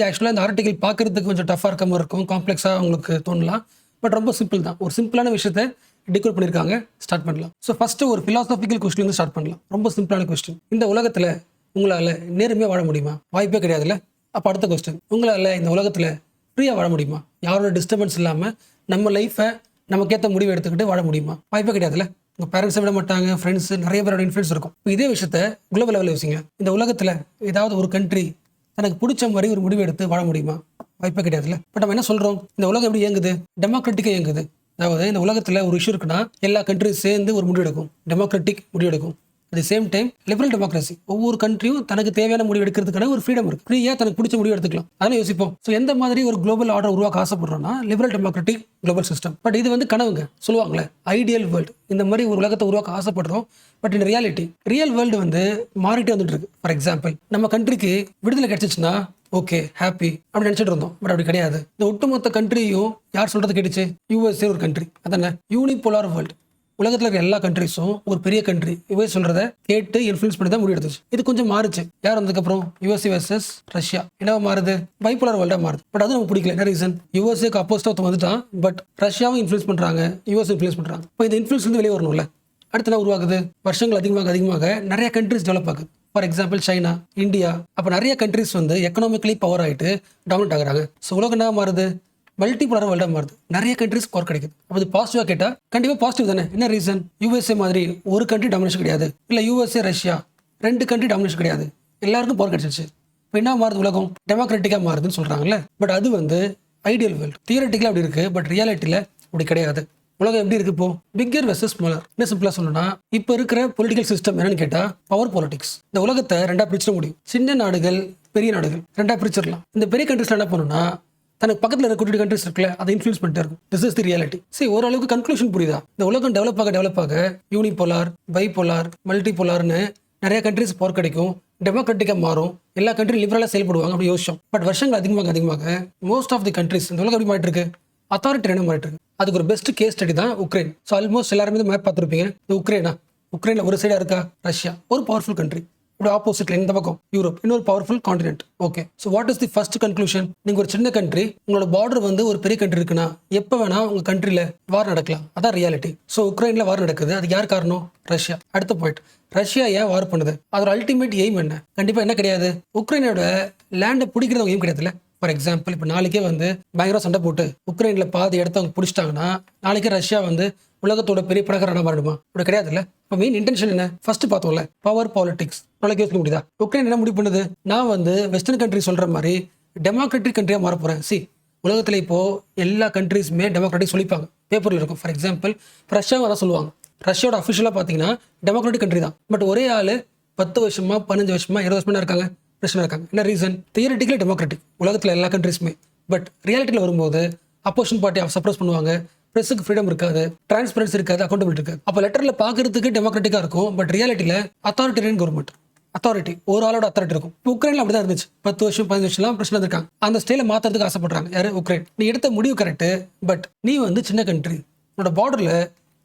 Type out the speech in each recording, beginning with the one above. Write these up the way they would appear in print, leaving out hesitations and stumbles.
ஆக்சுவலாக இந்த ஆர்டிகல் பார்க்கறதுக்கு கொஞ்சம் டஃபாக இருக்க மாதிரி இருக்கும், காம்ப்ளெக்ஸாக உங்களுக்கு தோணலாம். பட் ரொம்ப சிம்பிள் தான். ஒரு சிம்பிளான விஷயத்தை டிகோட் பண்ணியிருக்காங்க. ஸ்டார்ட் பண்ணலாம். ஸோ ஃபஸ்ட்டு ஒரு ஃபிலாசாபிக்கல் கொஸ்டின் வந்து ஸ்டார்ட் பண்ணலாம். ரொம்ப சிம்பிளான கொஸ்டின். இந்த உலகத்தில் உங்களால் நேர்மையாக வாழ முடியுமா? வாய்ப்பே கிடையாதுல்ல. அப்போ அடுத்த கொஸ்டின், உங்களால் இந்த உலகத்தில் ஃப்ரீயாக வாழ முடியுமா? யாரோட டிஸ்டர்பன்ஸ் இல்லாமல் நம்ம லைஃப்பை நமக்கேற்ற முடிவு எடுத்துக்கிட்டு வாழ முடியுமா? வாய்ப்பே கிடையாதுல்ல. உங்கள் பேரண்ட்ஸை விட மாட்டாங்க, ஃப்ரெண்ட்ஸு, நிறைய பேரோட இன்ஃப்ளூயன்ஸ் இருக்கும். இப்போ இதே விஷயத்த குளோபல் லெவலில் யோசிங்க. இந்த உலகத்தில் ஏதாவது ஒரு கண்ட்ரி தனக்கு பிடிச்ச மாதிரி ஒரு முடிவு எடுத்து வாழ முடியுமா? வாய்ப்பே கிடையாதுல்ல. பட் நம்ம என்ன சொல்கிறோம், இந்த உலகம் எப்படி இயங்குது? டெமோக்ராட்டிக்காக இயங்குது. அதாவது இந்த உலகத்தில் ஒரு இஷ்யூ இருக்குன்னா எல்லா கண்ட்ரியும் சேர்ந்து ஒரு முடிவு எடுக்கும், டெமோக்ராட்டிக் முடிவு எடுக்கும். At the same time liberal democracy, ஒவ்வொரு கண்ட்ரியும் தனக்கு தேவையான முடிவு எடுக்கிறதுக்கான ஒரு ஃப்ரீடம் இருக்கு. ஃப்ரீயாக தனக்கு பிடிச்ச முடிவு எடுத்துக்கலாம். அதெல்லாம் யோசிப்போம். ஸோ எந்த மாதிரி ஒரு குளோபல் ஆர்டர் உருவாக்க ஆசைப்படுறோம்னா liberal democratic global system. But இது வந்து கனவுங்க, சொல்லுவாங்களே ஐடியல் வேர்ல்டு. இந்த மாதிரி ஒரு உலகத்தை உருவாக்க ஆசைப்படுறோம். பட் இந்த ரியாலிட்டி, ரியல் வேர்ல்டு வந்து மாறிட்டே வந்துட்டு இருக்கு. ஃபார் எக்ஸாம்பிள், நம்ம கண்ட்ரிக்கு விடுதலை கிடைச்சிச்சுன்னா ஓகே ஹாப்பி அப்படின்னு நினைச்சிட்டு இருந்தோம். பட் அப்படி கிடையாது. இந்த ஒட்டுமொத்த கண்ட்ரியும் யார் சொல்றது கேட்டுச்சு? யூஎஸ்ஏ ஒரு கண்ட்ரி. அதானே யூனிபோலார் வேர்ல்டு. உலகத்தில் இருக்கிற எல்லா கண்ட்ரிஸும் ஒரு பெரிய கண்ட்ரி யூஎஸ் சொல்றத கேட்டு இன்ஃப்ளூயன்ஸ் பண்ணி தான் முடிவு எடுத்துச்சு. இது கொஞ்சம் மாறுச்சு. யார் வந்ததுக்கப்புறம்? USA versus Russia. என்ன மாறுது? பைபோலார் வேர்ல்டா மாறுது. பட் அது நமக்கு பிடிக்கல. என்ன ரீசன்? யூஎஸ்ஏக்கு அப்போஸ்டா வந்துட்டான். பட் ரஷ்யாவும் இன்ஃப்ளூயன்ஸ் பண்றாங்க, யூஎஸ் இன்ஃப்ளூயன்ஸ் பண்றாங்க. இப்போ இந்த இன்ஃப்ளூயன்ஸ் வந்து வெளியே வரணும்ல. அடுத்து என்ன உருவாகுது? வருஷங்கள் அதிகமாக நிறைய கண்ட்ரிஸ் டெவலப் ஆகுது. For example China, India. அப்போ நிறைய கண்ட்ரிஸ் வந்து எக்கனாமிக்கலி பவர் ஆகிட்டு டாமினேட் ஆகுறாங்க. ஸோ உலகம் என்ன மாறுது? மல்டிபோலார் வேர்ல்டாக மாறுது. நிறைய கண்ட்ரிஸ் பவர் கிடைக்குது. அப்போ இது பாசிட்டிவாக கேட்டால் கண்டிப்பாக பாசிட்டிவ் தானே. என்ன ரீசன்? யூஎஸ்ஏ மாதிரி ஒரு கண்ட்ரி டாமினேஷன் கிடையாது. இல்லை யூஎஸ்ஏ ரஷ்யா 2 கண்ட்ரி டாமினேஷன் கிடையாது. எல்லாருக்கும் பவர் கிடைச்சிருச்சு. இப்போ என்ன மாறுது? உலகம் டெமோக்ராட்டிக்காக மாறுதுன்னு சொல்கிறாங்கல்ல. பட் அது வந்து ஐடியல் வேர்ல்டு. தியரட்டிக்கலாக அப்படி இருக்குது. பட் ரியாலிட்டியில் அப்படி கிடையாது. உலகம் எப்படி இருக்கு இப்போ? Bigger versus smaller. என்ன சிம்பிளா சொல்லணும்னா, இப்போ இருக்கிற பொலிட்டிக்கல் சிஸ்டம் என்னன்னு கேட்டா பவர் பாலிடிக்ஸ். இந்த உலகத்தை ரெண்டா பிரிச்சிட முடியும். சின்ன நாடுகள், பெரிய நாடுகள் ரெண்டா பிரிச்சிடலாம். இந்த பெரிய கண்ட்ரிஸ்ல என்ன பண்ணுன்னா, தனக்கு பக்கத்தில் இருக்க கண்ட்ரிஸ் இருக்குல்ல, அதை இன்ஃப்ளூயன்ஸ் பண்ணிட்டு இருக்கும். This is the reality. சரி, ஓரளவுக்கு கன்க்ளூஷன் புரியுதா? இந்த உலகம் டெவலப் ஆக யூனிபோலார், பைபோலார், மல்டிபோலார்னு நிறைய கண்ட்ரிஸ் பவர் கிடைக்கும், டெமோக்ராட்டிக்காக மாறும், எல்லா கண்ட்ரியும் லிபரலாக செயல்படுவாங்க அப்படி யோசிச்சோம். பட் வருஷங்கள் அதிகமாக மோஸ்ட் ஆஃப் தி கண்ட்ரிஸ் இந்த உலகம் எப்படி மாறிட்டு இருக்கு? அத்தாரிட்டேரியனா மாறிட்டு இருக்கு. அதுக்கு ஒரு பெஸ்ட் கேஸ் ஸ்டடி தான் உக்ரைன். ஸோ ஆல்மோஸ்ட் எல்லாருமே இந்த மேப் பார்த்துருப்பீங்க. இந்த உக்ரைனில் ஒரு சைடாக இருக்கா ரஷ்யா, ஒரு பவர்ஃபுல் கண்ட்ரி. இப்படி ஆப்போசிட்ல இந்த பக்கம் யூரோப், இன்னொரு powerful continent. Okay, so what is the first conclusion? நீங்க ஒரு சின்ன கண்ட்ரி, உங்களோட பார்டர் வந்து ஒரு பெரிய கண்ட்ரி இருக்குன்னா எப்போ வேணா உங்க கண்ட்ரில வார் நடக்கலாம். அதான் ரியாலிட்டி. ஸோ உக்ரைன்ல வார் நடக்குது. அதுக்கு யார் காரணம்? ரஷ்யா. அடுத்த பாயிண்ட், ரஷ்யா ஏன் வார் பண்ணுது? அதோட அல்டிமேட் எய்ம் என்ன? கண்டிப்பா என்ன கிடையாது, உக்ரைனோட லேண்டை பிடிக்கிறது எய்ம் கிடையாதுல்ல. ஃபார் எக்ஸாம்பிள், இப்போ நாளைக்கே வந்து பயங்கர சண்டை போட்டு உக்ரைனில் பாதி இடத்த அவங்க பிடிச்சிட்டாங்கன்னா நாளைக்கே ரஷ்யா வந்து உலகத்தோட பெரிய பணக்காரனா மாறிடுமா? அப்படி கிடையாதுல்ல. இப்போ மெயின் இன்டென்ஷன் என்ன? ஃபர்ஸ்ட் பார்த்தோம்ல, பவர் பாலிடிக்ஸ். நாளைக்கு யோசிக்க முடியுதா? உக்ரைன் என்ன முடிவு பண்ணுது? நான் வந்து வெஸ்டர்ன் கண்ட்ரி சொல்ற மாதிரி டெமோக்ராட்டிக் கண்ட்ரியா மாற போறேன். உலகத்தில் இப்போ எல்லா கண்ட்ரிஸுமே டெமோக்ராட்டிக் சொல்லிப்பாங்க, பேப்பரில் இருக்கும். ஃபார் எக்ஸாம்பிள், ரஷ்யாவை தான் சொல்லுவாங்க. ரஷ்யாவோட அஃபிஷியலாக பார்த்தீங்கன்னா டெமோக்ராட்டிக் கண்ட்ரி தான். பட் ஒரே ஆள் 10 வருஷமா 15 வருஷமா 20 வருஷமா இருக்காங்க, பிரச்சனை இருக்காங்க. என்ன ரீசன்? தியரட்டிக்கலி டெமோக்ராட்டிக் உலகத்தில் எல்லா கண்ட்ரிஸுமே. பட் ரியாலிட்டியில் வரும்போது அப்போசிஷன் பார்ட்டியை சப்ரஸ் பண்ணுவாங்க, பிரஸுக்கு ஃப்ரீடம் இருக்காது, டிரான்ஸ்பரன்சி இருக்காது, அக்கௌண்டபிலிட்டி இருக்காது. அப்போ லெட்டரில் பார்க்கறதுக்கு டெமோக்ராட்டிக்காக இருக்கும். பட் ரியாலிட்டியில் அத்தாரிட்டேரியன் கவர்மெண்ட். அத்தாரிட்டி, ஒரு ஆளோட அத்தாரிட்டி இருக்கும். இப்போ உக்ரைனில் அப்படி தான் இருந்துச்சு. 10 வருஷம் 15 வருஷம்லாம் பிரச்சனை இருக்காங்க. அந்த ஸ்டைலை மாற்றுறதுக்கு ஆசைப்படுறாங்க. யாரு? உக்ரைன். நீ எடுத்த முடிவு கரெக்டு. பட் நீ வந்து சின்ன கண்ட்ரி, உன்னோட பார்டரில்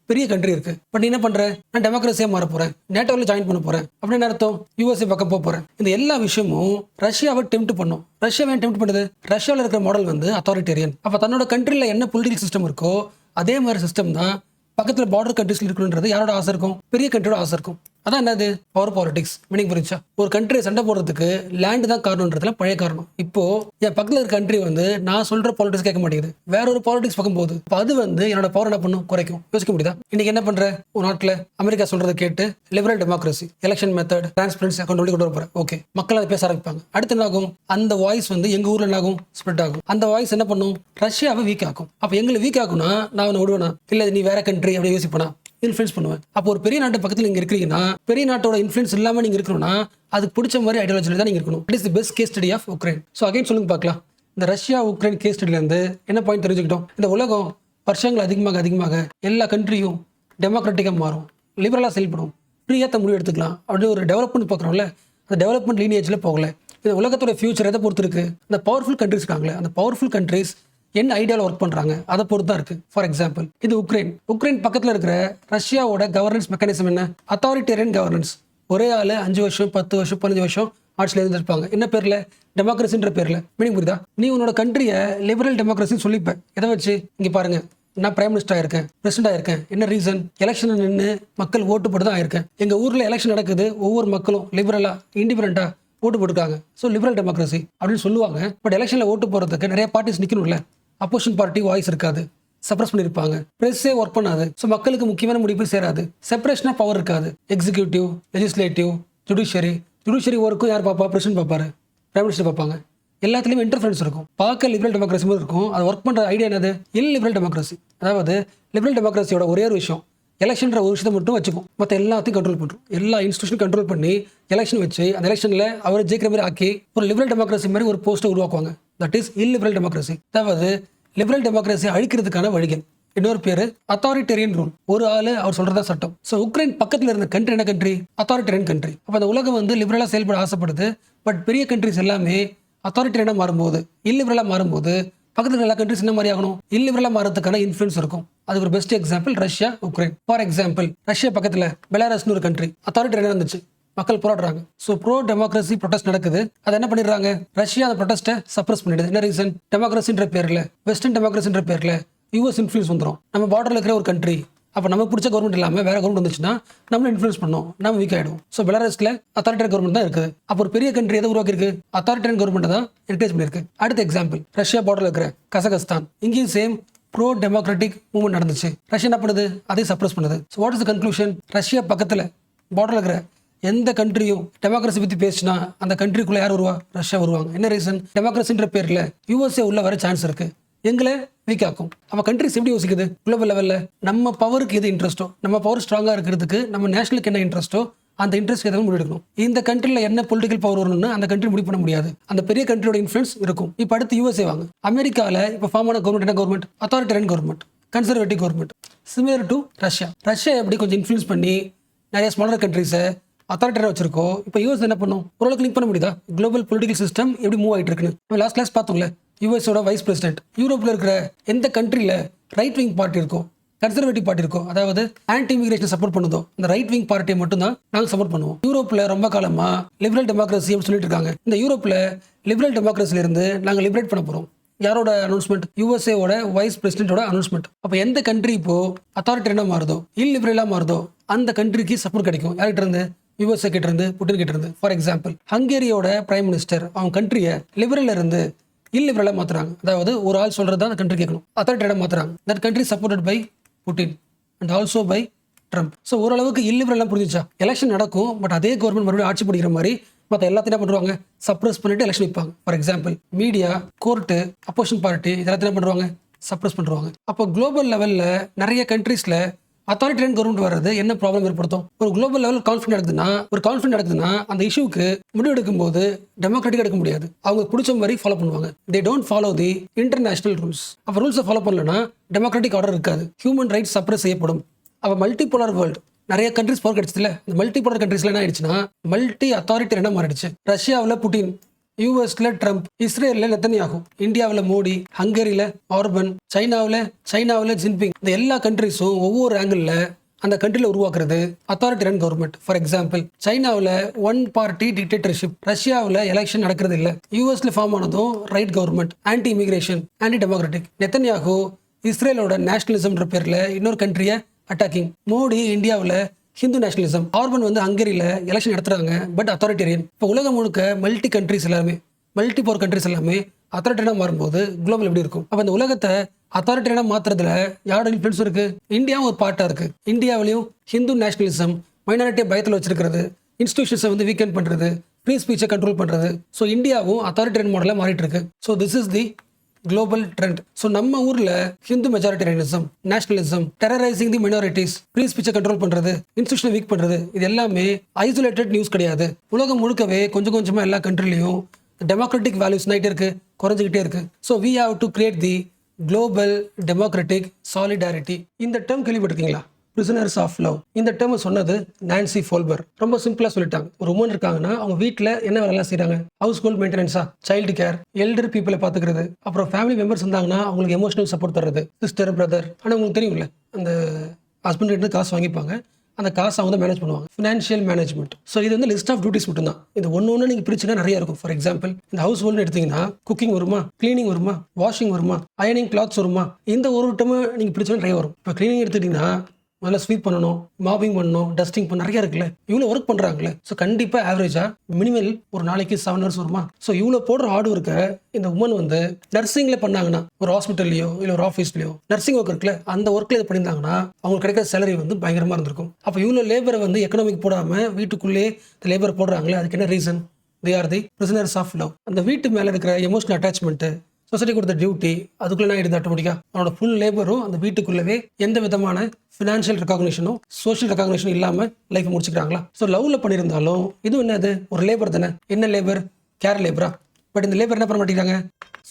பெரிய கண்ட்ரி இருக்கு. பட் நீ என்ன பண்ற? நான் டெமோக்ரஸியா மாற போறேன், நேட்டோவில் ஜாயின் பண்ண போறேன் அப்படின்னு அர்த்தம். யூஎஸ்ஏ பக்கம் போக போறேன். இந்த எல்லா விஷயமும் ரஷ்யாவை டெம்ப்ட் பண்ணும். ரஷ்யாவை டெம்ப்ட் பண்ணுது. ரஷ்யாவில் இருக்கிற மாடல் வந்து அத்தாரிட்டேரியன். அப்ப தன்னோட கண்ட்ரில என்ன பொலிட்டிக்கல் சிஸ்டம் இருக்கோ அதே மாதிரி சிஸ்டம் தான் பக்கத்தில் பார்டர் கண்ட்ரிஸ்ல இருக்கணுன்றது யாரோட ஆசை இருக்கும்? பெரிய கண்ட்ரியோட ஆசை இருக்கும். அதான் என்னது? Power politics. மீனிங் புரிஞ்சா? ஒரு கண்ட்ரியை சண்டை போடுறதுக்கு லேண்டு தான் காரணம்ன்றதுல பழைய காரணம். இப்போ என் பக்கத்தில் இருக்க கண்ட்ரி வந்து நான் சொல்ற பாலிடிக்ஸ் கேட்க மாட்டேங்குது, வேற ஒரு பாலிடிக்ஸ் பக்கம் போகுது. அது வந்து என்னோட பவர் என்ன பண்ணும்? குறைக்கும். யோசிக்க முடியுதா? இன்னைக்கு என்ன பண்ற? ஒரு நாட்டில் அமெரிக்கா சொல்றதை கேட்டு liberal democracy, election method, transparency, accountability கொண்டு வர போறேன். ஓகே, மக்கள் அதை பேச ஆரம்பிப்பாங்க. அடுத்து என்ன ஆகும்? அந்த வாய்ஸ் வந்து எங்க ஊர்ல என்ன ஆகும்? ஸ்ப்ரெட் ஆகும். அந்த வாய்ஸ் என்ன பண்ணும்? ரஷ்யாவை வீக் ஆக்கும். அப்ப எங்களை வீக் ஆகும்னா நான் உன்னை விடுவேனா? இல்ல நீ வேற கண்ட்ரி அப்படி யோசிப்பனா? இன்ஃப்ளூயன்ஸ் பண்ணுவேன். அப்போ ஒரு பெரிய நாட்டு பக்கத்தில் நீங்க இருக்கிறீங்கன்னா, பெரிய நாட்டோட இன்ஃப்ளூயன்ஸ் இல்லாம நீங்க இருக்கணும்னா அதுக்கு பிடிச்ச மாதிரி ஐடியாலஜில தான் நீங்க இருக்கணும். It is the best case study of Ukraine. So again சொல்லுங்க பார்க்கலாம். இந்த ரஷ்யா உக்ரைன் கேஸ் ஸ்டடியில இருந்து என்ன பாயிண்ட் தெரிஞ்சுக்கிட்டோம்? இந்த உலகம் வருஷங்கள் அதிகமாக எல்லா கண்ட்ரியும் டெமோக்ராட்டிக்காக மாறும், லிபரலாக செயல்படும், ஃப்ரீயாக முடிவு எடுத்துக்கலாம் அப்படி ஒரு டெவலப்மெண்ட் பார்க்குறோம்ல. அந்த டெவலப்மெண்ட் லீனியேஜில் போகல. இந்த உலகத்தோட ஃபியூச்சர் எதை பொறுத்து இருக்கு? இந்த பவர்ஃபுல் கண்ட்ரிஸ் இருக்காங்களே, அந்த பவர்ஃபுல் கண்ட்ரிஸ் என்ன ஐடியாவில் ஒர்க் பண்ணுறாங்க அதை பொறுத்து தான் இருக்கு. ஃபார் எக்ஸாம்பிள், இது உக்ரைன் பக்கத்தில் இருக்கிற ரஷ்யாவோட கவர்னன்ஸ் மெக்கானிசம் என்ன? Authoritarian governance. ஒரே ஆள் 5 வருஷம் 10 வருஷம் 15 வருஷம் ஆட்சியில் இருந்திருப்பாங்க. என்ன பேரில்? டெமோக்ரஸின்ற பேரில். மீனிங் புரியுதா? நீ உன்னோட கண்ட்ரியை லிபரல் டெமோக்ரஸின்னு சொல்லிப்பேன். எதை வச்சு? இங்கே பாருங்க, நான் பிரைம் மினிஸ்டர் ஆயிருக்கேன், பிரசிடென்ட் ஆயிருக்கேன். என்ன ரீசன்? எலெக்ஷன் நின்று மக்கள் ஓட்டு போட்டு தான் ஆயிருக்கேன். எங்கள் ஊரில் எலெக்ஷன் நடக்குது, ஒவ்வொரு மக்களும் லிபரலா இண்டிபெண்டா ஓட்டு போட்டுருக்காங்க. ஸோ லிபரல் டெமோக்ரஸி அப்படின்னு சொல்லுவாங்க. பட் எலெக்ஷனில் ஓட்டு போகிறதுக்கு நிறைய பார்ட்டிஸ் நிற்கணும்ல. அப்போசிஷன் பார்ட்டி வாய்ஸ் இருக்காது, சப்ரஸ் பண்ணியிருப்பாங்க. பிரஸ்ஸே ஒர்க் பண்ணாது. ஸோ மக்களுக்கு முக்கியமான முடிவு சேராது. செப்பரேஷனாக பவர் இருக்காது. எக்ஸிக்யூட்டிவ், லெஜிஸ்லேட்டிவ், ஜுடிஷியரி ஒர்க்கும் யார் பார்ப்பா? பிரசிடென்ட் பார்ப்பாரு, பிரைம் மினிஸ்டர் பார்ப்பாங்க. எல்லாத்துலேயுமே இன்டர்ஃபரன்ஸ் இருக்கும். பார்க்க லிபரல் டெமோக்ரஸி மாதிரி இருக்கும். அது ஒர்க் பண்ணுற ஐடியா என்னது? Liberal democracy. அதாவது லிபரல் டெமோக்ரஸியோட ஒரே ஒரு விஷயம், எலெக்ஷன்ற ஒரு விஷயத்தை மட்டும் வச்சுக்கும். மற்ற எல்லாத்தையும் கண்ட்ரோல் பண்ணுறோம். எல்லா இன்ஸ்டியூஷனும் கண்ட்ரோல் பண்ணி எலெக்ஷன் வச்சு அந்த எலெக்ஷனில் அவர் ஜெயிக்கிற மாதிரி ஆக்கி ஒரு லிபரல் டெமோக்ரஸி மாதிரி ஒரு போஸ்ட்டை உருவாக்குவாங்க. That is illiberal democracy. அதாவது லிபரல் டெமோக்ரஸியை அழிக்கிறதுக்கான வழிகள். இன்னொரு பேர் அத்தாரிட்டேரியன் ரூல். ஒரு ஆளு அவர் சொல்றதா சட்டம். ஸோ உக்ரைன் பக்கத்தில் இருந்த கண்ட்ரி என்ன கண்ட்ரி? Authoritarian country. அப்போ அந்த உலகம் வந்து லிபரலாக செயல்பட ஆசைப்படுது. பட் பெரிய கண்ட்ரிஸ் எல்லாமே அத்தாரிட்டேரியனாக மாறும்போது, இல்லிபரலாக மாறும்போது பக்கத்தில் எல்லா கண்ட்ரிஸ் என்ன மாதிரி ஆகணும்? இல்லிபரலாக மாறதுக்கான இன்ஃப்ளூயன்ஸ் இருக்கும். அது ஒரு best example Russia, Ukraine. For example Russia பக்கத்தில் பெலாரஸ்னு ஒரு கண்ட்ரி அத்தாரிட்டேரியனாக இருந்துச்சு. மக்கள் போராடுறாங்க. ஸோ ப்ரோ டெமோக்ரஸி ப்ரொடெஸ்ட் நடக்குது. அதை என்ன பண்ணிடுறாங்க? ரஷ்யா அந்த ப்ரொடெஸ்ட்டை சப்ரஸ் பண்ணிடுது. என்ன ரீசன்? டெமோக்ரஸின்ற பேரில், வெஸ்டர்ன் டெமோக்ரஸின்ற பேரில் யூஎஸ் இன்ஃப்ளூயன்ஸ் வந்துடும். நம்ம பார்டரில் இருக்கிற ஒரு கண்ட்ரி, அப்போ நம்ம பிடிச்ச கவர்மெண்ட் இல்லாமல் வேற கவர்மெண்ட் வந்துச்சுன்னா நம்மள இன்ஃப்ளூயன்ஸ் பண்ணோம், நம்ம வீக் ஆகிடும். ஸோ பெலாரஸ்ல அத்தாரிட்டரி கவர்மெண்ட் தான் இருக்குது. அப்போ ஒரு பெரிய கண்ட்ரி எதை உருவாக்கிருக்கு? அத்தாரிட்டரியன் கவர்மெண்ட் தான் என்கரேஜ் பண்ணியிருக்கு. அடுத்த எக்ஸாம்பிள் ரஷ்யா பார்டரில் இருக்கிற கசகஸ்தான். இங்கேயும் சேம் ப்ரோ டெமோக்ராட்டிக் மூவ்மெண்ட் நடந்துச்சு. ரஷ்யா என்ன பண்ணுது? அதை சப்ரஸ் பண்ணுது. So what is the conclusion? Russia பக்கத்தில் பார்டரில் இருக்கிற எந்த கண்ட்ரியும் டெமோக்ரஸி பற்றி பேசினா அந்த கண்ட்ரிக்குள்ளே யார் வருவா? ரஷ்யா வருவாங்க. என்ன ரீசன்? டெமோக்ரஸின்ற பேரில் யூஎஸ்ஏ உள்ள வர சான்ஸ் இருக்கு, எங்களை வீக் ஆக்கும். அவன் கண்ட்ரிஸ் எப்படி யோசிக்குது? குளோபல் லெவலில் நம்ம பவருக்கு எது இன்ட்ரெஸ்ட்டோ, நம்ம பவர் ஸ்ட்ராங்காக இருக்கிறதுக்கு நம்ம நேஷனலுக்கு என்ன இன்ட்ரெஸ்ட்டோ அந்த இன்ட்ரெஸ்ட் எதாவது முடிவெடுக்கணும். இந்த கண்ட்ரியில் என்ன பொலிட்டிக்கல் பவர் வரணும்னு அந்த கண்ட்ரி முடிவு பண்ண முடியாது. அந்த பெரிய கண்ட்ரியோட இன்ஃப்ளூயன்ஸ் இருக்கும். இப்போ அடுத்து யூஎஸ்ஏ வாங்க. அமெரிக்காவில் இப்போ ஃபார்ம் ஆன கவர்மெண்ட் என்ன government? Authoritarian government, conservative government. Similar to Russia. Russia எப்படி கொஞ்சம் இன்ஃப்ளூயன்ஸ் பண்ணி நிறைய ஸ்மாலர் கண்ட்ரிஸை அத்தாரிட்டரியாக வச்சிருக்கோம். இப்போ யூஎஸ் என்ன பண்ணும்? ஓரளவுக்கு லிங்க் பண்ண முடியுதா? குளோபல் பொலிட்டிக்கல் சிஸ்டம் எப்படி மூவ் ஆகிட்டு இருக்குன்னு நம்ம லாஸ்ட் கிளாஸ் பார்த்தோம்ல. யூஎஸோட வைஸ் பிரசிடென்ட். யூரோப்பில் இருக்கிற எந்த கண்ட்ரியில் ரைட் விங் பார்ட்டி இருக்கும், கன்சர்வேட்டிவ் பார்ட்டி இருக்கும், அதாவது ஆன்டி இமிகிரேஷன் சப்போர்ட் பண்ணுதோ அந்த ரைட் விங் பார்ட்டியை மட்டும் தான் நாங்கள் சப்போர்ட் பண்ணுவோம். யூரோப்பில் ரொம்ப காலமாக லிபரல் டெமோக்ரஸி அப்படின்னு சொல்லிட்டு இருக்காங்க. இந்த யூரோப்பில் லிபரல் டெமோக்ரஸிலிருந்து நாங்கள் லிபரேட் பண்ண போகிறோம். யாரோட அனௌன்ஸ்மெண்ட்? யூஎஸ்ஏவோட வைஸ் பிரசிடென்ட்டோட அனௌன்ஸ்மெண்ட். அப்போ எந்த கண்ட்ரி இப்போ அத்தாரிட்டரியனாக மாறுதோ, இல்லிபரலாக மாறுதோ அந்த கண்ட்ரிக்கு சப்போர்ட் கிடைக்கும். யார்கிட்ட இருந்து? யூஎஸ்ஏ கிட்ட இருந்து, புட்டின் கிட்ட இருந்து. ஃபார் எக்ஸாம்பிள் ஹங்கேரியோட பிரைம் மினிஸ்டர் அவங்க கண்ட்ரியை லிபரல்ல இருந்து இல்லிபரலாக மாற்றுறாங்க. அதாவது ஒரு ஆள் சொல்கிறது தான் அந்த கண்ட்ரி கேட்கணும். அத்தாரிட்டரியாக மாற்றுறாங்க. That country supported by Putin and also by Trump. So ஓரளவுக்கு இல்லிபரலாக புரிஞ்சிச்சா? எலெக்ஷன் நடக்கும், பட் அதே கவர்மெண்ட் மறுபடியும் ஆட்சி பிடிக்கிற மாதிரி மற்ற எல்லாத்தையும் என்ன பண்ணுவாங்க? சப்ரஸ் பண்ணிட்டு எலெக்ஷன் வைப்பாங்க. For example media, court, opposition party இதெல்லாத்தையும் என்ன பண்ணுவாங்க? சப்ரஸ் பண்ணுவாங்க. அப்போ குளோபல் லெவலில் நிறைய கண்ட்ரீஸில் அத்தாரிட்டரியன் கவர்மெண்ட் வர்றது என்ன ப்ராப்ளம் ஏற்படுத்தும்? ஒரு குளோபல் லெவல் கான்ஃபிடன்ட் நடக்குதுன்னா அந்த இஷ்யூக்கு முடிவு எடுக்கும் போது டெமோக்ராட்டிக்காக எடுக்க முடியாது. அவங்க பிடிச்ச மாதிரி ஃபாலோ பண்ணுவாங்க. They don't follow the international rules. அப்போ ரூல்ஸை ஃபாலோ பண்ணலன்னா டெமோக்ராட்டிக் ஆர்டர் இருக்காது. ஹியூமன் ரைட்ஸ் சப்ரஸ் செய்யப்படும். அப்போ மல்டிபோலார் வேர்ல்டு நிறைய கண்ட்ரிஸ் பவர் கிடைச்சதுல, இந்த மல்டிபோலார் கண்ட்ரீஸ்ல என்ன ஆயிடுச்சுன்னா மல்டி அத்தாரிட்டரியனா மாறிடுச்சு. ரஷ்யாவில் புட்டின், யூஎஸ்ல ட்ரம்ப், இஸ்ரேலில் நெத்தன்யாகு, இந்தியாவில் மோடி, ஹங்கேரியில் ஆர்பன், சைனாவில் ஜின்பிங். இந்த எல்லா கண்ட்ரிஸும் ஒவ்வொரு ஆங்கிளில் அந்த கண்ட்ரியில் உருவாக்குறது அத்தாரிட்டரியன் கவர்மெண்ட். ஃபார் எக்ஸாம்பிள் சைனாவில் ஒன் பார்ட்டி டிக்டேட்டர்ஷிப், ரஷ்யாவில் எலெக்ஷன் நடக்கிறது இல்லை, யூஎஸ்ல ஃபார்ம் ஆனதும் right government, anti immigration, anti democratic. Netanyahu இஸ்ரேலோட நேஷனலிசம்ன்ற பேரில் இன்னொரு கண்ட்ரியை அட்டாக்கிங். மோடி இந்தியாவில் ஹிந்து நேஷனலிசம். ஆர்பன் வந்து ஹங்கேரியில் எலெக்ஷன் நடத்துறாங்க, பட் அத்தாரிட்டரியன். இப்போ உலகம் முழுக்க மல்டி கண்ட்ரிஸ் எல்லாமே, மல்டி பவர் கண்ட்ரிஸ் எல்லாமே அத்தாரிட்டரியனாக மாறும்போது குளோபல் எப்படி இருக்கும்? அப்போ இந்த உலகத்தை அத்தாரிட்டரியனாக மாற்றுறதுல யாரோட இன்ஃப்ளூயன்ஸ் இருக்கு? இந்தியாவும் ஒரு பார்ட்டாக இருக்கு. இந்தியாவிலையும் ஹிந்து நேஷனலிசம், மைனாரிட்டியை பயத்தில் வச்சிருக்கிறது, இன்ஸ்டிடியூஷன்ஸை வந்து வீக்கெண்ட் பண்ணுறது, ஃப்ரீ ஸ்பீச்சை கண்ட்ரோல் பண்ணுறது. ஸோ இந்தியாவும் அத்தாரிட்டரியன் மாடலாக மாறிட்டு இருக்கு. So this is the global trend. So நம்ம ஊரில் Hindu majoritarianism, nationalism, terrorising the minorities, free ஸ்பீச்சை கண்ட்ரோல் பண்ணுறது, இன்ஸ்டிடியூஷனை வீக் பண்ணுறது, இது எல்லாமே ஐசோலேட்டட் நியூஸ் கிடையாது. உலகம் முழுக்கவே கொஞ்சம் கொஞ்சமாக எல்லா கண்ட்ரிலையும் டெமோக்ராட்டிக் வேல்யூஸ் நைட்டே இருக்கு, குறைஞ்சிக்கிட்டே இருக்கு. So we have to create the global democratic solidarity. இந்த டேர்ம் கேள்விப்பட்டிருக்கீங்களா? Prisoners of love. இந்த டேர்ம் சொன்னது நான்சி ஃபோல்பர். ரொம்ப சிம்பிளாக சொல்லிட்டாங்க. ஒரு உமன் இருக்காங்கன்னா அவங்க வீட்டில் என்ன வேலைலாம் செய்கிறாங்க? ஹவுஸ் ஹோல்ட் மெயின்டெனன்ஸா, சைல்டு கேர், எல்டர் பீப்புளை பார்த்துக்கிறது, அப்புறம் ஃபேமிலி மெம்பர்ஸ் இருந்தாங்கன்னா அவங்களுக்கு எமோஷனல் சப்போர்ட் தர்றது, சிஸ்டர், பிரதர். ஆனால் உங்களுக்கு தெரியும்ல, அந்த ஹஸ்பண்ட் கிட்ட காசு வாங்கிப்பாங்க, அந்த காசை அவங்க தான் மேனேஜ் பண்ணுவாங்க. Financial management. ஸோ இது வந்து லிஸ்ட் ஆஃப் டியூட்டிஸ் மட்டும் தான். இது ஒன்று நீங்கள் பிரிச்சுன்னா நிறைய இருக்கும். ஃபார் எக்ஸாம்பிள் இந்த ஹவுஸ் ஹோல்டு எடுத்தீங்கன்னா குக்கிங் வருமா, கிளீனிங் வருமா, வாஷிங் வருமா, அயனிங் கிளாத்ஸ் வருமா, இந்த ஒரு டைம் நீங்கள் பிரிச்சுன்னா நிறைய வரும். இப்போ கிளீனிங் எடுத்துக்கிட்டிங்கன்னா முதல்ல ஸ்வீப் பண்ணணும், மாப்பிங் பண்ணணும், டஸ்டிங் பண்ண நிறைய இருக்குல்ல. இவ்வளோ ஒர்க் பண்ணுறாங்களே. ஸோ கண்டிப்பாக ஆவரேஜாக மினிமல் ஒரு நாளைக்கு 7 hours வருமா. ஸோ இவ்வளோ போடுற ஹார்ட் ஒர்க்கை இந்த உமன் வந்து நர்சிங்கில் பண்ணாங்கன்னா, ஒரு ஹாஸ்பிட்டல்லையோ இல்லை ஒரு ஆஃபீஸ்லையோ நர்சிங் ஒர்க் இருக்குல்ல, அந்த ஒர்க்கில் இது பண்ணியிருந்தாங்கன்னா அவங்களுக்கு கிடைக்கிற சேலரி வந்து பயங்கரமாக இருந்திருக்கும். அப்போ இவ்வளோ லேபரை வந்து எக்கனாமிக் போடாமல் வீட்டுக்குள்ளேயே இந்த லேபர் போடுறாங்களே, அதுக்கு என்ன reason? They are the prisoners of love. அந்த வீட்டு மேலே இருக்கிற எமோஷனல் அட்டாச்மெண்ட்டு, சொசைட்டி கொடுத்த டியூட்டி, அதுக்குள்ளே நான் எடுத்து ஆட்டோமேட்டிக்காக அவனோட ஃபுல் லேபரும் அந்த வீட்டுக்குள்ளவே எந்த விதமான ஃபினான்ஷியல் ரெகக்னிஷனும் சோஷியல் ரெகக்னிஷனும் இல்லாமல் லைஃப் முடிச்சுக்கிறாங்களா. ஸோ லவ்வில் பண்ணியிருந்தாலும் இதுவும் என்னது, ஒரு லேபர் தானே. என்ன லேபர்? கேர் லேபரா. பட் இந்த லேபர் என்ன பண்ண மாட்டேங்கிறாங்க,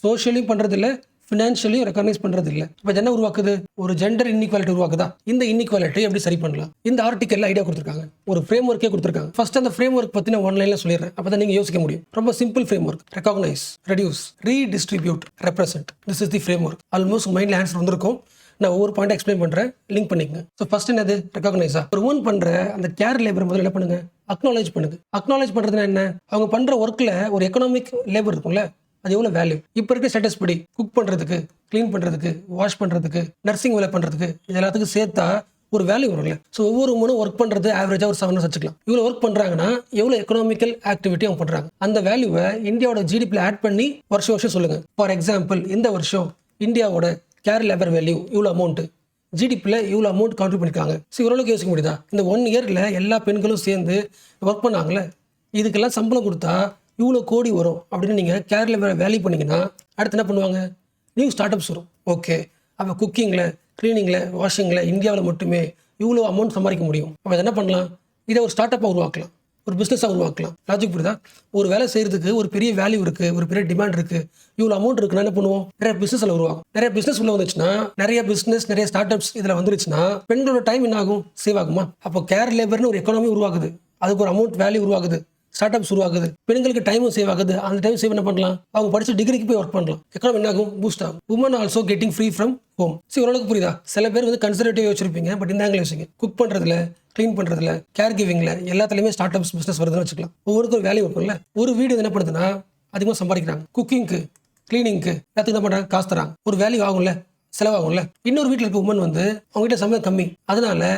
சோஷியலையும் பண்ணுறதில்ல, ஃபினான்ஷியலையும் ரெகக்னைஸ் பண்ணுறது இல்லை. இப்போ என்ன உருவாக்குது, ஒரு ஜெண்டர் இன்இக்வாலிட்டி உருவாக்குதா. இந்த இன்இக்வாலிட்டி எப்படி சரி பண்ணலாம், இந்த ஆர்டிக்கல்ல ஐடியா கொடுத்துருக்காங்க, ஒரு ஃப்ரேம் ஒர்க்கே கொடுத்துருக்காங்க. ஃபர்ஸ்ட் அந்த ஃப்ரேம் ஒர்க் பற்றி நான் ஒன்லைனில் சொல்லிடுறேன், அப்போ தான் நீங்கள் யோசிக்க முடியும். ரொம்ப simple frame work. Recognise, reduce, redistribute, represent. This is the frame work. Almost மைண்டில் ஆன்சர் வந்திருக்கும். நான் ஒவ்வொரு பாயிண்ட் எக்ஸ்பிளைன் பண்ணுறேன், லிங்க் பண்ணிக்கங்க. ஸோ ஃபர்ஸ்ட் என்னது, ரெகக்னைஸா. ஒரு ஒன் பண்ணுற அந்த கேர் லேபர் முதல்ல என்ன பண்ணுங்க, அக்னாலேஜ் பண்ணுங்க. அக்னாலேஜ் பண்ணுறதுனா என்ன, அவங்க பண்ணுற ஒர்க்கில் ஒரு எக்கனாமிக் லேபர் இருக்கும்ல, அது எவ்வளோ வேல்யூ. இப்போ இருக்க ஸ்டேட்டஸ் படி குக் பண்ணுறதுக்கு, க்ளீன் பண்ணுறதுக்கு, வாஷ் பண்ணுறதுக்கு, நர்சிங் வேலை பண்ணுறதுக்கு, இது எல்லாத்துக்கும் சேர்த்தா ஒரு வேல்யூ வரும்ல. ஸோ ஒவ்வொரு மனும் ஒர்க் பண்ணுறது ஆவரேஜாக ஒரு 7 hours வச்சுக்கலாம். இவ்வளோ ஒர்க் பண்ணுறாங்கன்னா எவ்வளோ எக்கனாமிக்கல் ஆக்டிவிட்டி அவங்க பண்ணுறாங்க. அந்த வேல்யூவை இந்தியாவோட ஜிடிபியில் ஆட் பண்ணி வருஷம் சொல்லுங்கள். ஃபார் எக்ஸாம்பிள் இந்த வருஷம் இந்தியாவோட கேர் லேபர் வேல்யூ இவ்வளோ அமௌண்ட், ஜிடிபியில் இவ்வளோ அமௌண்ட் கான்ட்ரிபியூட் பண்ணியிருக்காங்க. ஸோ இவ்வளோக்கு யோசிக்க முடியுதா, இந்த 1 yearல எல்லா பெண்களும் சேர்ந்து ஒர்க் பண்ணாங்களே, இதுக்கெல்லாம் சம்பளம் கொடுத்தா இவ்வளோ கோடி வரும் அப்படின்னு நீங்கள் கேர் லேபர் வேல்யூ பண்ணிங்கன்னா அடுத்து என்ன பண்ணுவாங்க, நியூ ஸ்டார்ட் அப்ஸ் வரும். ஓகே, அப்போ குக்கிங்கில், க்ளீனிங்கில், வாஷிங்கில் இந்தியாவில் மட்டுமே இவ்வளோ அமௌண்ட் சம்பாதிக்க முடியும். அப்போ என்ன பண்ணலாம், இதை ஒரு ஸ்டார்ட் அப்பாக உருவாக்கலாம், ஒரு பிஸ்னஸாக உருவாக்கலாம். லாஜிக் புரியுதா. ஒரு வேலை செய்கிறதுக்கு ஒரு பெரிய வேல்யூ இருக்குது, ஒரு பெரிய டிமாண்ட் இருக்குது, இவ்வளோ அமௌண்ட் இருக்குன்னா என்ன பண்ணுவோம், நிறைய பிஸ்னஸில் உருவாகும். நிறைய பிஸ்னஸ் உள்ள வந்துச்சுன்னா, நிறைய பிஸ்னஸ், நிறைய ஸ்டார்ட் அப்ஸ் இதில் வந்துருச்சுன்னா பெண்களோட டைம் என்ன ஆகும், சேவ் ஆகுமா. அப்போ கேர் லேபர்னு ஒரு எக்கானமி உருவாகுது, அதுக்கு ஒரு அமௌண்ட் வேல்யூ உருவாகுது, ஸ்டார்ட் அப்ஸ் உருவாகுது, பெண்களுக்கு டைமும் சேவ் ஆகுது. அந்த டைம் சேவ் என்ன பண்ணலாம், அவங்க படிச்ச டிகிரிக்கு போய் ஒர்க் பண்ணலாம், எக்கானமி என்ன ஆகும், பூஸ்ட் ஆகும். Women also getting free from home. சரி, ஓரளவுக்கு புரியுதா. சில பேர் வந்து கன்சர்வேட்டிவ் வச்சிருப்பீங்க, பட் இந்த ஆங்கிள் யோசிங்க. குக் பண்ணுறதுல, க்ளீன் பண்ணுறதுல, கேர் கிவிங்கில் எல்லாத்துலேயுமே ஸ்டார்ட் அப்ஸ் பிஸ்னஸ் வருதுன்னு வச்சுக்கலாம். ஒவ்வொருக்கும் ஒரு வேல்யூ இருக்கும்ல. ஒரு வீடு என்ன பண்ணுதுன்னா அதிகமாக சம்பாதிக்கிறாங்க, குக்கிங்க்கு, க்ளீனிங்க்கு எல்லாத்துக்கும் என்ன பண்ணுறாங்க, காசு தராங்க, ஒரு வேல்யூ ஆகும்ல, செலவாகும்ல. இன்னொரு வீட்டில் இருக்க உமன் வந்து அவங்க வீட்டில் சம்பளம் கம்மி, அதனால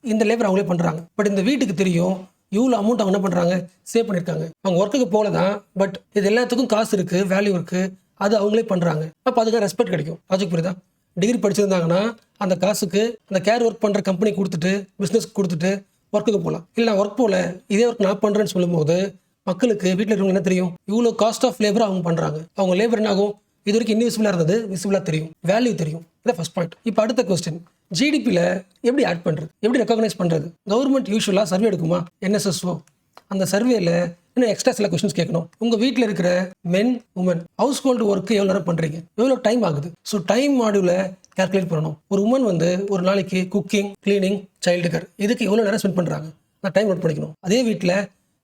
இந்த லேபர் அவங்களே பண்ணுறாங்க. பட் இந்த வீட்டுக்கு தெரியும் இவ்வளோ அமௌண்ட் அவங்க என்ன பண்ணுறாங்க, சேவ் பண்ணியிருக்காங்க. அவங்க ஒர்க்குக்கு போல தான், பட் இது எல்லாத்துக்கும் காசு இருக்குது, வேல்யூ இருக்குது, அது அவங்களே பண்ணுறாங்க. அப்போ அதுக்கு ரெஸ்பெக்ட் கிடைக்கும். லாஜிக் புரியுதா. டிகிரி படிச்சிருந்தாங்கன்னா அந்த காசுக்கு அந்த கேர் ஒர்க் பண்ணுற கம்பெனி கொடுத்துட்டு, பிஸ்னஸ் கொடுத்துட்டு ஒர்க்குக்கு போகலாம். இல்லை நான் ஒர்க் போகல, இதே ஒர்க் நான் பண்ணுறேன்னு சொல்லும்போது மக்களுக்கு வீட்டில் இருக்கவங்க என்ன தெரியும், இவ்வளோ காஸ்ட் ஆஃப் லேபர் அவங்க பண்ணுறாங்க. அவங்க லேபர் என்ன ஆகும், இது வரைக்கும் இன்விசிபிளாக இருந்தது விசிபிளாக தெரியும், வேல்யூ தெரியும். இதான் ஃபர்ஸ்ட் பாயிண்ட். இப்போ அடுத்த கொஸ்டின், ஜிடிபியில் எப்படி ஆட் பண்ணுறது, எப்படி ரெகக்னைஸ் பண்ணுறது. கவர்மெண்ட் யூஸ்வலாக சர்வே எடுக்குமா, என்எஸ்எஸ்ஓ. அந்த சர்வேல இன்னும் எக்ஸ்ட்ரா சில கொஸ்டின்ஸ் கேட்கணும். உங்கள் வீட்டில் இருக்கிற மென், உமன் ஹவுஸ் ஹோல்டு ஒர்க்கு எவ்வளோ நேரம் பண்ணுறீங்க, எவ்வளோ டைம் ஆகுது. ஸோ டைம் மாடியூலை கால்குலேட் பண்ணணும். ஒரு உமன் வந்து ஒரு நாளைக்கு குக்கிங், க்ளீனிங், சைல்டு கேர் இதுக்கு எவ்வளோ நேரம் ஸ்பெண்ட் பண்ணுறாங்க, அந்த டைம் நோட் பண்ணிக்கணும். அதே வீட்டில்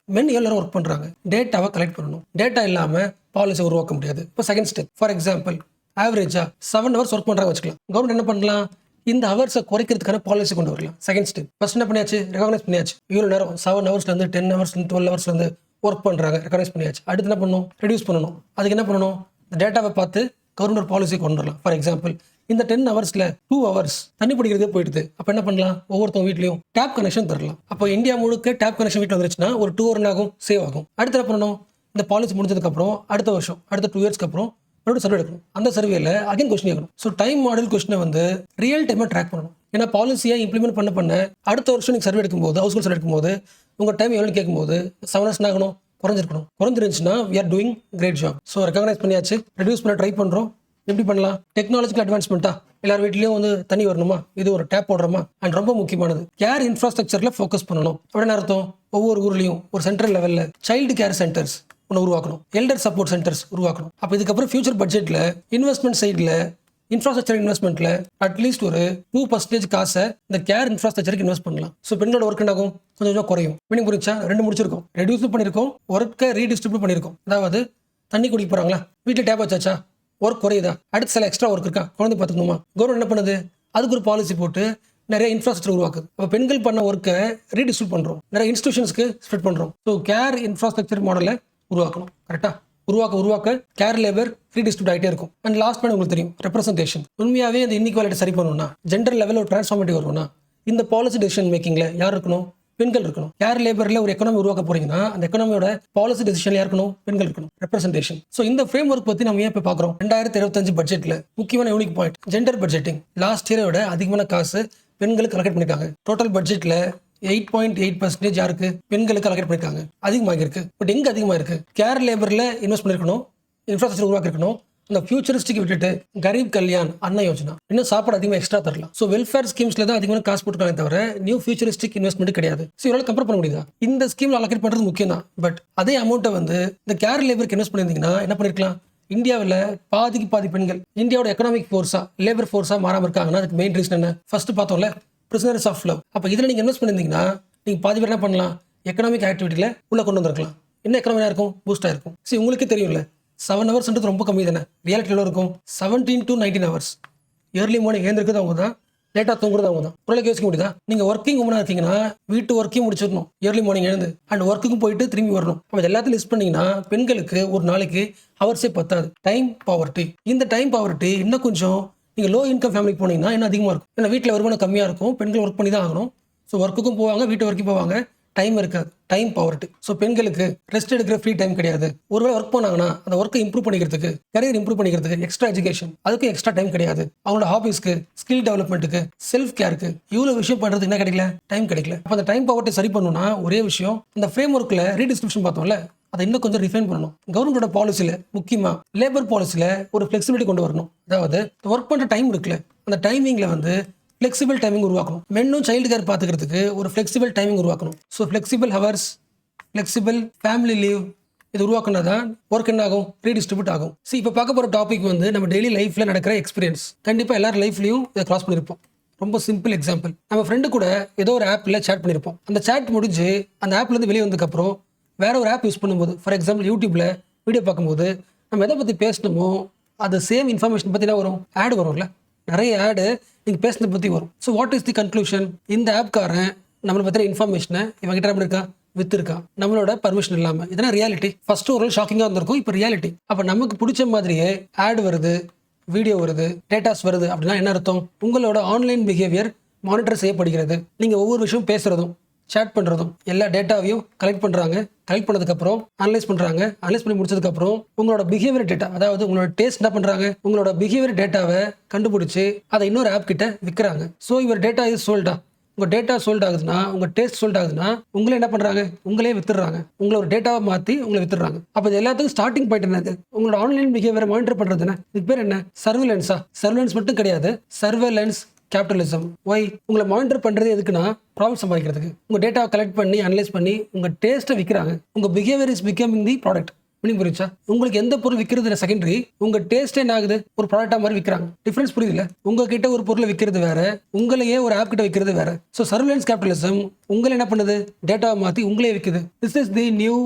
மென் எவ்வளோ நேரம் ஒர்க் பண்ணுறாங்க, டேட்டாவை கலெக்ட் பண்ணணும். டேட்டா இல்லாமல் பாலிசி உருவாக்க முடியாது. இப்போ செகண்ட் ஸ்டெப், ஃபார் எக்ஸாம்பிள் ஆவரேஜாக 7 hours ஒர்க் பண்ணுறாங்க வச்சுக்கலாம். கவர்மெண்ட் என்ன பண்ணலாம், இந்த ஹவர்ஸை குறைக்கிறதுக்கான பாலிசி கொண்டு வரலாம். செகண்ட் ஸ்டெப், ஃபர்ஸ்ட் என்ன பண்ணியாச்சு, ரெகக்னைஸ் பண்ணியாச்சு. இவ்வளோ நேரம் 7 ஹவர்ஸ்லேருந்து 10 ஹவர்ஸ்லேருந்து 12 ஹவர்ஸ்லேருந்து ஒர்க் பண்ணுறாங்க, ரெகக்னைஸ் பண்ணியாச்சு. அடுத்து என்ன பண்ணணும், ரெடியூஸ் பண்ணணும். அதுக்கு என்ன பண்ணணும், இந்த டேட்டாவை பார்த்து கவர்மெண்ட் பாலிசி கொண்டு வரலாம். ஃபார் எக்ஸாம்பிள் இந்த 10 ஹவர்ஸில் 2 ஹவர்ஸ் தண்ணி பிடிக்கிறதே போயிடுது. அப்போ என்ன பண்ணலாம், ஒவ்வொருத்தவங்க வீட்லையும் டேப் கனெக்ஷன் தரலாம். அப்போ இந்தியா முழுக்க டேப் கனெக்ஷன் வீட்டில் வந்துருச்சுன்னா ஒரு 2 hour ஆகும், சேவ் ஆகும். அடுத்து என்ன பண்ணணும், இந்த பாலிசி முடிஞ்சதுக்கப்புறம் அடுத்த வருஷம், அடுத்த 2 yearsக்கு அப்புறம் மறுபடியும் சர்வே எடுக்கணும். அந்த சர்வேல அகைன் கொஸ்டின் கேட்கணும். ஸோ டைம் மாடல் கொஸ்டினை வந்து ரியல் டைமாக ட்ராக் பண்ணணும். ஏன்னா பாலிசியை இம்ப்ளிமெண்ட் பண்ண அடுத்த வருஷம் நீங்கள் சர்வே எடுக்கும்போது, ஹவுஸ் ஹோல்ட் சர்வே எடுக்கும்போது உங்கள் டைம் எவ்வளோன்னு கேட்கும்போது 7 hours ஆகணும், குறைஞ்சிருந்துச்சுன்னா we are doing great job. So recognise பண்ணியாச்சு, ரெடியூஸ் பண்ண ட்ரை பண்ணுறோம். எப்படி பண்ணலாம், டெக்னாலஜிக்கல் அட்வான்ஸ்மெண்ட்டா, எல்லார் வீட்லேயும் வந்து தண்ணி வரணுமா, இது ஒரு டேப் போடுறோமா. அண்ட் ரொம்ப முக்கியமானது கேர் இன்ஃப்ராஸ்ட்ரக்சரில் ஃபோக்கஸ் பண்ணணும். அப்படின்னு அர்த்தம், ஒவ்வொரு ஊர்லேயும் ஒரு சென்ட்ரல் லெவலில் சைல்டு கேர் சென்டர்ஸ் ஒன்று உருவாக்கணும், எல்டர் சப்போர்ட் சென்டர்ஸ் உருவாக்கணும். அப்போ இதுக்கப்புறம் ஃபியூச்சர் பட்ஜெட்டில் இன்வெஸ்ட்மெண்ட் சைடில், இன்ஃப்ராஸ்ட்ரக்சர் இன்வெஸ்ட்மெண்ட்டில் அட்லீஸ்ட் ஒரு 2% காசை இந்த கேர் இன்ஃப்ராஸ்ட்ரக்சருக்கு இன்வெஸ்ட் பண்ணலாம். ஸோ பெண்களோட ஒர்க் என்னாகும், கொஞ்சம் குறையும். மீனிங் புரிச்சா, 2 முடிச்சிருக்கோம், ரெடியூஸ் பண்ணியிருக்கோம், ஒர்க்கை ரீடிஸ்ட்ரிபியூட் பண்ணியிருக்கோம். அதாவது தண்ணி குடிக்க போகிறாங்களா, வீட்டில் டேப் வச்சாச்சா, ஒர்க் குறையுதா, அடுத்து சில எக்ஸ்ட்ரா ஒர்க் இருக்கா, குழந்தை பார்த்துக்கணுமா, கவர்மெண்ட் என்ன பண்ணுது, அதுக்கு ஒரு பாலிசி போட்டு நிறைய இன்ஃப்ராஸ்ட்ரக்சர் உருவாக்குது. அப்போ பெண்கள் பண்ண ஒர்க்கை ரீடிஸ்ட்ரிபியூட் பண்ணுறோம், நிறைய இன்ஸ்டியூஷன்ஸ்க்கு ஸ்ப்ரெட் பண்ணுறோம். ஸோ கேர் இன்ஃப்ராஸ்ட்ரக்சர் மாடலை உருவாக்கணும். கரெக்டாக உருவாக்க கேர் லேபர் ரீடிஸ்ட்ரிபியூட் ஆகிட்டே இருக்கும். அண்ட் லாஸ்ட் பாயிண்ட் உங்களுக்கு தெரியும், ரெப்ரசன்டேஷன். உண்மையாகவே அந்த இன்இக்வாலிட்டி சரி பண்ணணும்னா, ஜெண்டர் லெவலில் ஒரு டிரான்ஸ்ஃபார்மேட்டிவ் வரணும்னா, இந்த பாலிசி டெசிஷன் மேக்கிங்கில் யார் இருக்கணும்? பெண்கள் இருக்கணும். கேர் லேபரில் ஒரு எக்கனாமி உருவாக்க போறீங்கன்னா அந்த எக்கனாமியோட பாலிசி டெசிஷன் யார் இருக்கணும்? பெண்கள் இருக்கணும். ரெப்ரசன்டேஷன். ஸோ இந்த ஃப்ரேம் ஒர்க் பற்றி நம்ம ஏன் இப்போ பார்க்குறோம்? 2025 பட்ஜெட்டில் முக்கியமான யூனிக் பாயிண்ட் ஜெண்டர் பட்ஜெட்டிங். லாஸ்ட் இயரோட அதிகமான காசு பெண்களுக்கு அலோகேட் பண்ணியிருக்காங்க. டோட்டல் பட்ஜெட்டில் 8.8% யாருக்கு? பெண்களுக்கு அலோகேட் பண்ணியிருக்காங்க. அதிகமாக இருக்கு. பட் எங்க அதிகமாக இருக்கு? கேர் லேபரில் இன்வெஸ்ட் பண்ணிருக்கணும், இன்ஃப்ராஸ்ட்ரக்சர் உருவாக்கிருக்கணும். அந்த ஃபியூச்சரிஸ்டிக் விட்டுட்டு கரீப் கல்யாண் அண்ணா யோஜனா இன்னும் சாப்பாடு அதிகமாக எக்ஸ்ட்ரா தரலாம். ஸோ வெல்ஃபேர் ஸ்கீம்ஸ்ல தான் அதிகமான காசு போட்டுருக்காங்க தவிர நியூ ஃபியூச்சரிஸ்டிக் இன்வெஸ்ட்மெண்ட் கிடையாது. ஸோ இவரால் கம்பேர் பண்ண முடியுதா? இந்த ஸ்கீம்ல அலோகேட் பண்ணுறது முக்கியம் தான். பட் அதே அமௌண்ட்டை வந்து இந்த கேர் லேபருக்கு இன்வெஸ்ட் பண்ணியிருந்தீங்கன்னா என்ன பண்ணிருக்கலாம்? இந்தியாவில் பாதிக்கு பாதி பெண்கள் இந்தியாவோட எக்கனாமிக் ஃபோர்ஸா லேபர் ஃபோர்ஸா மாறாமல் இருக்காங்கன்னா அதுக்கு மெயின் ரீசன் என்ன? ஃபர்ஸ்ட் பார்த்தோம்ல, பிரிசனர்ஸ் ஆஃப் லவ். அப்போ இதில் நீங்கள் இன்வெஸ்ட் பண்ணியிருந்தீங்கன்னா நீங்கள் பாதி பேர் என்ன பண்ணலாம்? எக்கனாமிக் ஆக்டிவிட்டியில் உள்ள கொண்டு வந்திருக்கலாம். என்ன எக்கனாமியாக இருக்கும்? பூஸ்டாக இருக்கும். சரி, உங்களுக்கே தெரியும்ல 7 ஹவர்ஸ்ன்றது ரொம்ப கம்மி தானே. ரியாலிட்டியில் இருக்கும் 17 to 19 ஹவர்ஸ். ஏர்லி மார்னிங் எழுந்திருக்கிறது அவங்க தான், லேட்டாக தூங்குறது அவங்க தான். ஓரளவுக்கு யோசிக்க முடியுதா? நீங்கள் ஒர்க்கிங் உமனாக இருக்கீங்கன்னா வீட்டு ஒர்க்கையும் முடிச்சிடணும், ஏர்லி மார்னிங் எழுந்து அண்ட் ஒர்க்குக்கும் போயிட்டு திரும்பி வரணும். அப்போ எல்லாத்தையும் லிஸ்ட் பண்ணிங்கன்னா பெண்களுக்கு ஒரு நாளைக்கு ஹவர்ஸே பத்தாது. Time poverty. இந்த டைம் பாவர்ட்டி இன்னும் கொஞ்சம் நீங்கள் லோ இன்கம் ஃபேமிலிக்கு போனீங்கன்னா இன்னும் அதிகமாக இருக்கும். ஏன்னா வீட்டில் வருமானம் கம்மியாக இருக்கும், பெண்கள் ஒர்க் பண்ணி தான் ஆகணும். ஸோ ஒர்க்குக்கும் போவாங்க, வீட்டு வரைக்கும் போவாங்க, டைம் இருக்காது. Time poverty. ஸோ பெண்களுக்கு ரெஸ்ட் எடுக்கிற ஃப்ரீ டைம் கிடையாது. ஒருவேளை ஒர்க் பண்ணாங்கன்னா அந்த ஒர்க்கை இம்ப்ரூவ் பண்ணிக்கிறதுக்கு, கரியர் இம்ப்ரூவ் பண்ணிக்கிறதுக்கு எக்ஸ்ட்ரா எஜுகேஷன், அதுக்கு எக்ஸ்ட்ரா டைம் கிடையாது. அவங்களோட ஹாபிஸ்க்கு, ஸ்கில் டெவலப்மெண்ட்டுக்கு, செல்ஃப் கேருக்கு இவ்வளோ விஷயம் பண்ணுறதுக்கு என்ன கிடைக்கல? டைம் கிடைக்கல. அப்போ அந்த டைம் பாவர்ட்டி சரி பண்ணணும்னா ஒரே விஷயம், இந்த ஃப்ரேம் ஒர்க்கில் ரீடிஸ்ட்ரிபியூஷன் பார்த்தோம்ல, அதை இன்னும் கொஞ்சம் ரிஃபைன் பண்ணணும். கவர்மெண்டோட பாலிசியில் முக்கியமாக லேபர் பாலிசியில் ஒரு ஃப்ளெக்சிபிலிட்டி கொண்டு வரணும். அதாவது ஒர்க் பண்ணுற டைம் இருக்குல்ல, அந்த டைமிங்கில் வந்து ஃப்ளெக்சிபிள் டைமிங் உருவாக்கணும். மென்னும் சைல்டு கேர் பார்த்துக்கிறதுக்கு ஒரு ஃப்ளெக்சிபிள் டைமிங் உருவாக்கணும். So flexible hours, flexible family leave இது உருவாக்குனா தான் ஒர்க் என்ன ஆகும்? ரீடிஸ்ட்ரிபியூட் ஆகும். இப்போ பார்க்க போகிற டாபிக் வந்து நம்ம டெய்லி லைஃப்பில் நடக்கிற எக்ஸ்பீரியன்ஸ். கண்டிப்பாக எல்லாரும் லைஃப்லையும் இதை கிராஸ் பண்ணியிருப்போம். ரொம்ப சிம்பிள் எக்ஸாம்பிள், நம்ம ஃப்ரெண்டு கூட ஏதோ ஒரு ஆப்பில் சேட் பண்ணியிருப்போம். அந்த சேட் முடிஞ்சு அந்த ஆப்லேருந்து வெளியே வந்ததுக்கப்புறம் வேற ஒரு ஆப் யூஸ் பண்ணும்போது, ஃபார் எக்ஸாம்பிள் யூடியூப்ல வீடியோ பார்க்கும்போது நம்ம எதை பற்றி பேசணுமோ அது சேம் இன்ஃபர்மேஷன் பற்றி என்ன வரும்? ஆடு வரும்ல, நிறைய ஆடு நீங்கள் பேசுனதை பற்றி வரும். So what is the conclusion? இந்த ஆப்காரன் நம்மளை பற்றின இன்ஃபர்மேஷனை இவங்கிட்ட எப்படி இருக்கா? வித்துருக்கா, நம்மளோட பர்மிஷன் இல்லாமல். இதெல்லாம் ரியாலிட்டி. ஃபர்ஸ்ட் ஒரு ஷாக்கிங்காக இருந்திருக்கும், இப்போ ரியாலிட்டி. அப்போ நமக்கு பிடிச்ச மாதிரியே ஆடு வருது, வீடியோ வருது, டேட்டாஸ் வருது அப்படின்னா என்ன அர்த்தம்? உங்களோட ஆன்லைன் பிஹேவியர் மானிட்டர் செய்யப்படுகிறது. நீங்கள் ஒவ்வொரு விஷயம் பேசுகிறதும் சேட் பண்ணுறதும் எல்லா டேட்டாவையும் கலெக்ட் பண்ணுறாங்க. கலெக்ட் பண்ணதுக்கப்புறம் அனலைஸ் பண்ணுறாங்க. அனலைஸ் பண்ணி முடிச்சதுக்கப்புறம் உங்களோட பிஹேவியர் டேட்டா, அதாவது உங்களோட டேஸ்ட் என்ன பண்ணுறாங்க? உங்களோட பிஹேவியர் டேட்டாவை கண்டுபிடிச்சி அதை இன்னொரு ஆப் கிட்ட விற்கிறாங்க. ஸோ இவர் டேட்டா இஸ் சோல்டா. உங்கள் டேட்டா சோல்ட் ஆகுதுன்னா, உங்கள் டேஸ்ட் சோல்ட் ஆகுதுன்னா உங்களே என்ன பண்ணுறாங்க? உங்களே வித்துடுறாங்க. உங்களை ஒரு டேட்டாவை மாற்றி உங்களை வித்துடுறாங்க. அப்போ இது எல்லாத்துக்கும் ஸ்டார்டிங் பாயிண்ட் என்னது? உங்களோட ஆன்லைன் பிஹேவியரை மானிட்டர் பண்ணுறது என்ன? இதுக்கு பேர் என்ன? சர்வேலன்ஸா? சர்வேலன்ஸ் மட்டும் கிடையாது, சர்வேலன்ஸ் கேபிட்டலிசம். ஒய்? உங்களை மானிட்டர் பண்ணுறது எதுக்குன்னா ப்ராஃபிட் சம்பாதிக்கிறதுக்கு. உங்கள் டேட்டாவை கலெக்ட் பண்ணி அனலைஸ் பண்ணி உங்கள் டேஸ்ட்டை விற்கிறாங்க. உங்கள் behaviour is becoming the product. Meaning புரியுச்சா? உங்களுக்கு எந்த பொருள் விற்கிறது செகண்டரி, உங்கள் டேஸ்ட்டே என்ன ஆகுது? ஒரு ப்ராடக்டா மாதிரி விற்கிறாங்க. டிஃபரன்ஸ் புரியுதுல்ல? உங்ககிட்ட ஒரு பொருளை விற்கிறது வேற, உங்களையே ஒரு ஆப் கிட்ட விற்கிறது வேற. ஸோ சர்வேலன்ஸ் கேபிட்டலிசம் உங்களை என்ன பண்ணுது? டேட்டாவை மாற்றி உங்களே விற்குது. This is the new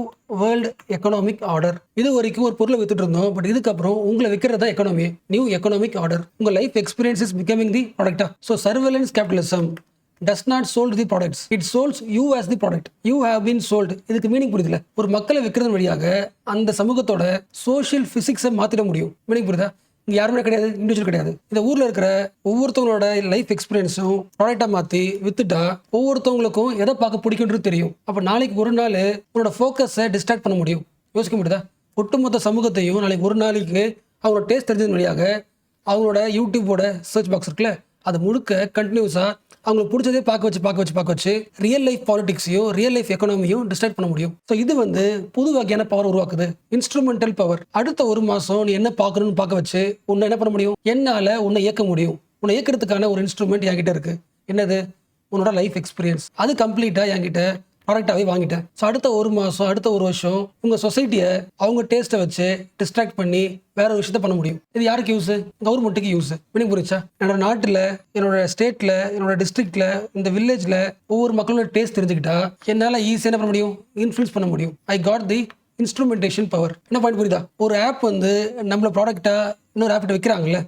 world economic order. இது வரைக்கும் ஒரு பொருளை வித்துட்டு இருந்தோம், பட் இதுக்கப்புறம் உங்களை விற்கிறதா எக்கனாமி. New economic order. உங்கள் life experience is becoming the ப்ராடக்டா. So surveillance capitalism does not sold the products, it sells you as the product. You have been sold. இதுக்கு மீனிங் புரியுதுல? ஒரு மக்களை விற்கிறது வழியாக அந்த சமூகத்தோட சோஷியல் பிசிக்ஸை மாத்திட முடியும். மீனிங் புரியுதா? இங்க யாருமே கிடையாது, இண்டிவிஜுவல் கிடையாது. இந்த ஊர்ல இருக்கிற ஒவ்வொருத்தவங்களோட லைஃப் எக்ஸ்பீரியன்ஸும் ப்ராடக்டா மாத்தி வித்துட்டா ஒவ்வொருத்தவங்களுக்கும் எதை பார்க்க பிடிக்கும்ன்றது தெரியும். அப்ப நாளைக்கு ஒரு நாள் உங்களோட ஃபோக்கஸை டிஸ்ட்ராக்ட் பண்ண முடியும். யோசிக்க முடியுதா? ஒட்டுமொத்த சமூகத்தையும் நாளைக்கு ஒரு நாளைக்கு அவங்களோட டேஸ்ட் தெரிஞ்சது வழியாக அவங்களோட யூடியூபோட சர்ச் பாக்ஸ் இருக்குல்ல, அது முழுக்க கண்டினியூஸா அவங்களுக்கு பிடிச்சதே பார்க்க வச்சு ரியல் லைஃப் பாலிடிக்ஸையும் ரியல் லைஃப் எக்கனாமியும் டிஸ்ட்ராக்ட் பண்ண முடியும். ஸோ இது வந்து புது வகையான பவர் உருவாக்குது, இன்ஸ்ட்ருமெண்டல் பவர். அடுத்த ஒரு மாசம் நீ என்ன பார்க்கணும்னு பார்க்க வச்சு உன்னை என்ன பண்ண முடியும்? என்னால உன்னை இயக்க முடியும். உன்னை இயக்கிறதுக்கான ஒரு இன்ஸ்ட்ருமெண்ட் என்கிட்ட இருக்கு. என்னது? உன்னோட லைஃப் எக்ஸ்பீரியன்ஸ். அது கம்ப்ளீட்டா என்கிட்ட ப்ராடக்டாகவே வாங்கிட்டேன். ஸோ அடுத்த ஒரு மாதம், அடுத்த ஒரு வருஷம் உங்கள் சொசைட்டியை அவங்க டேஸ்ட்டை வச்சு டிஸ்ட்ராக்ட் பண்ணி வேற ஒரு விஷயத்த பண்ண முடியும். இது யாருக்கு யூஸ்? கவர்மெண்ட்டுக்கு யூஸ். மீனிங் புரிச்சா? என்னோட நாட்டில், என்னோட ஸ்டேட்டில், என்னோட டிஸ்ட்ரிக்ட்ல, இந்த வில்லேஜில் ஒவ்வொரு மக்களோட டேஸ்ட் தெரிஞ்சுக்கிட்டா என்னால் ஈஸியாக என்ன பண்ண முடியும்? இன்ஃப்ளூயன்ஸ் பண்ண முடியும். I got the instrumentation power. என்ன பாயிண்ட் புரியுதா? ஒரு ஆப் வந்து நம்மள ப்ராடக்டா இன்னொரு ஆப்கிட்ட விற்கிறாங்கல்ல,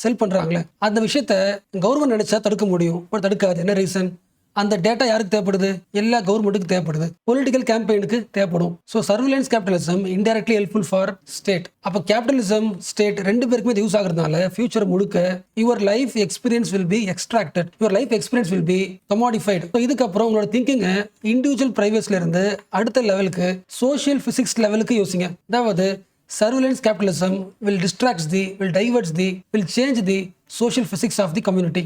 செல் பண்றாங்களே அந்த விஷயத்த கவர்மெண்ட் நினைச்சா தடுக்க முடியும், பட் தடுக்காது. என்ன ரீசன்? அந்த டேட்டா யாருக்கு தேவைப்படுது? எல்லா கவர்மெண்ட்டுக்கு தேவைப்படுது, பொலிட்டிக்கல் கேம்பெயினுக்கு தேவைப்படும். So surveillance capitalism indirectly helpful for state. அப்போ கேபிட்டலிசம் ஸ்டேட் ரெண்டு பேருக்குமே இது யூஸ் ஆகுறதுனால ஃபியூச்சர் முழுக்க your life experience will be extracted, your life experience will be commodified. So இதுக்கப்புறம் உங்களோட திங்கிங்கை இண்டிவிஜுவல் பிரைவேட்ஸ்ல இருந்து அடுத்த லெவலுக்கு சோஷியல் பிசிக்ஸ் லெவலுக்கு யோசிங்க. அதாவது surveillance capitalism will distract the, will divert the, will change the social physics of the community.